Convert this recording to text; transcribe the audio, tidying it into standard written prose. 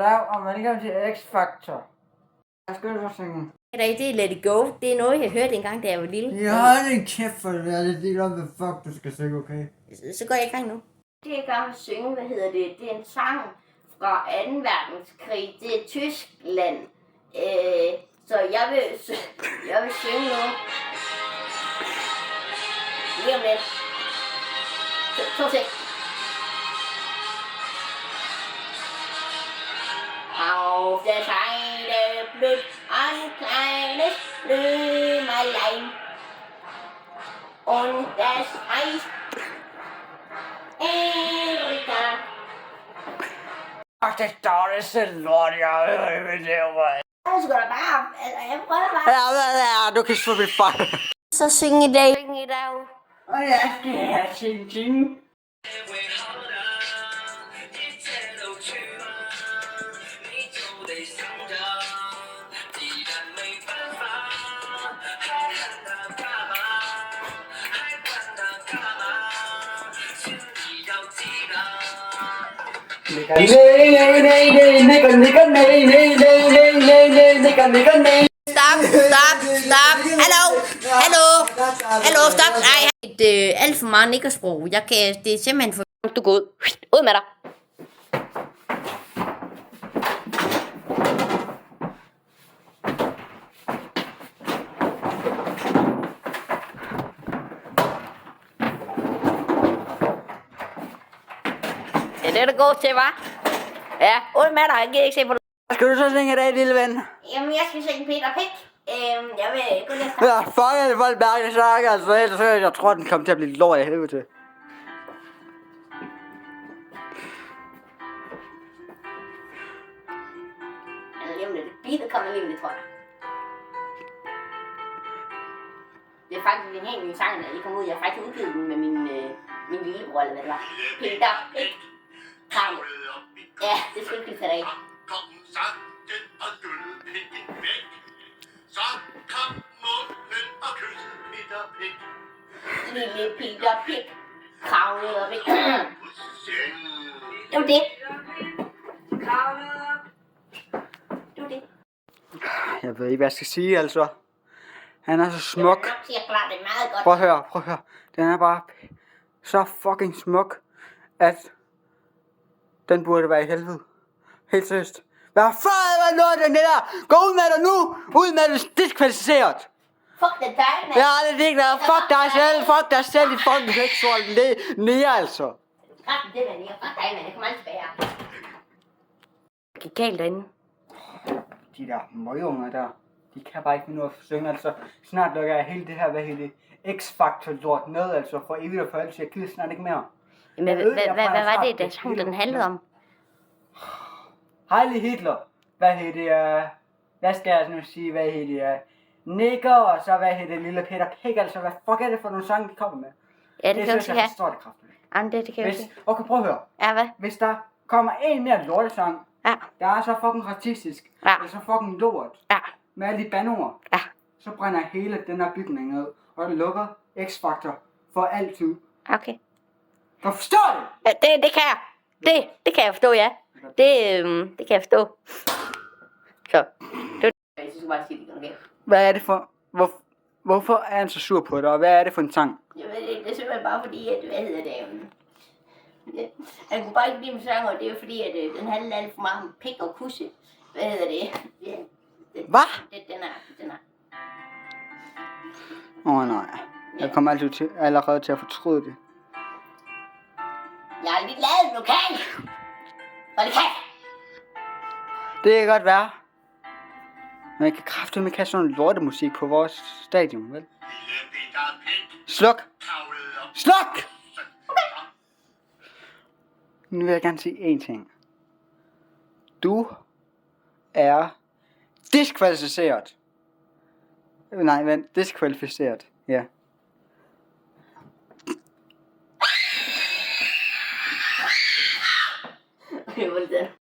Goddag og velkommen til X-Factor. Hvad skal du så synge? Det er Let It Go. Det er noget, jeg hørte engang, da jeg var lille. Ja, hold din kæft for det der. Det er hvad fuck du skal synge, okay? Så går jeg i gang nu. Det jeg gerne vil synge, det er en sang fra 2. verdenskrig. Det er Tyskland. Så jeg vil synge nu. Lige om lidt. To sek. Auf der Scheide blüht ein kleines Blümelein. Und das heißt Erika. Ach, det er dårligt så lort, jeg hører det der. Så skal der bare, jeg prøver bare. Ja, du kan slå mit fejl. Så syng i dag. Og jeg skal have ting. Hallo, stop. Nej, det er alt for meget nikkersprog. Det er simpelthen for... Du går ud. Ud med dig. Det er det går til, hva'? Ja, ud med dig. Jeg gider ikke se på dig. Skal du så synge i dag, lille ven? Jamen, jeg skal synge Peter Pick. Jeg vil gå lidt. Ja, fuck det, folk mærker det sagt, altså. Ellers jeg tror, den kommer til at blive lort af helvede til. Beatet kommer lige lidt, tror jeg. Det er faktisk en helt ny sang, der lige kom ud. Jeg har faktisk udgivet den med min lillebror, eller hvad det var. Peter Pick. Kram. Ja, det skal ikke blive sat af. Så kom munden og kyssede Peter Pick. Lille Peter Pick. Kravlede op i det var det. Jeg ved ikke, hvad jeg skal sige, altså. Han er så smuk. Jeg nok sige, at det er meget godt. Prøv at høre. Den er bare så fucking smuk, at den burde være i helvede. Helt seriøst. Hvad fanden var noget den der? Gå ud med dig nu! Ud med dig diskvalificeret! Fuck det dig, mand. Jeg har aldrig ikke lavet. Fuck dig selv i fucking seksuelt. Det er nære, altså. Det er nære. Fuck dig, mand. Jeg kommer aldrig tilbage her. Det gik galt derinde. De der møgunger der, de kan bare ikke finde ud af at synge, altså. Snart lukker jeg hele det her, hvad hedder det, X-Factor lort ned, altså, for evigt og for altid. Jeg gider snart ikke mere. Men hvad var det, der sang, den handlede om? Heil Hitler. Hvad hedder det, hvad skal jeg nu sige, hvad hedder det, Nicker, og så hvad hedder det, lille Peter Pick, altså, hvad fuck er det for nogle sange, de kommer med? Ja, det kan jeg sige, ja. Jeg forstår det kraftigt. Jamen, det kan jeg sige. Okay, prøv at høre. Ja, hvad? Hvis der kommer en mere lortesang, ja, der er så fucking racistisk, ja, og så fucking lort, ja, med alle de bandord, ja, så brænder hele den her bygning ned, og det lukker X-Factor for altid. okay. Du forstår det? Ja, det kan jeg. Det kan jeg forstå, ja. Det kan jeg forstå. Så. Jeg synes bare sige det, okay? Hvad er det for... Hvorfor er han så sur på dig, og hvad er det for en sang? Jeg ved ikke, det er simpelthen bare fordi, at, hvad hedder det, han kunne bare ikke lide min sang, og det er jo fordi, at den handler alt for meget om pik og kusse. Hvad hedder det? Ja, hvad? Den er. Nej. Jeg kommer altid allerede til at fortryde det. Jeg har lige lavet den lokal. Og det kan. Det kan godt være. Men jeg kan kraftedeme ikke have sådan en lortemusik på vores stadion, vel? Sluk! Sluk! Nu vil jeg gerne sige én ting. Du er diskvalificeret. Nej, vent, diskvalificeret. Ja. Okay, hvor er det?